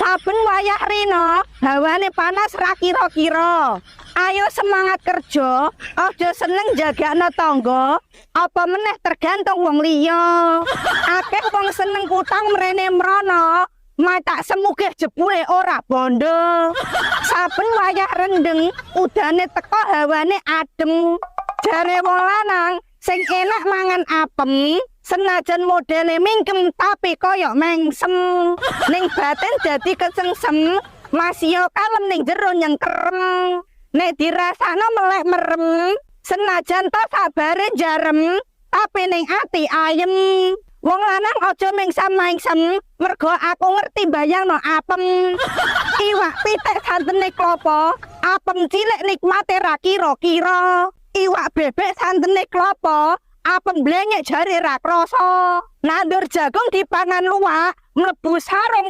Saben wayah rina, hawane panas ra kira-kira. Ayo semangat kerja, aja seneng jagakno tangga, apa meneh tergantung wong liya. Akeh wong seneng utang mrene mrono, matak semugih jebule ora bondo. Saben wayah rendeng, udane teko hawane adem. Jare wong lanang sing enak mangan apem, senajan modele mingkem tapi koyok mengsem. Ning batin dadi kesengsem, masih kalem ning jero nyengkerem. Nek dirasakno melek merem, senajan to sabare jarem, tapi ning ati ayem. Wong lanang aja mengsem-mengsem, mergo aku ngerti bayangno apem. Iwak pitik santene klopo, apem cilik nikmate ra kira-kira. Iwak bebek santene klopo, apem blenyek jare ra krasa. Nandur jagung dipangan luwak, mlebu sarung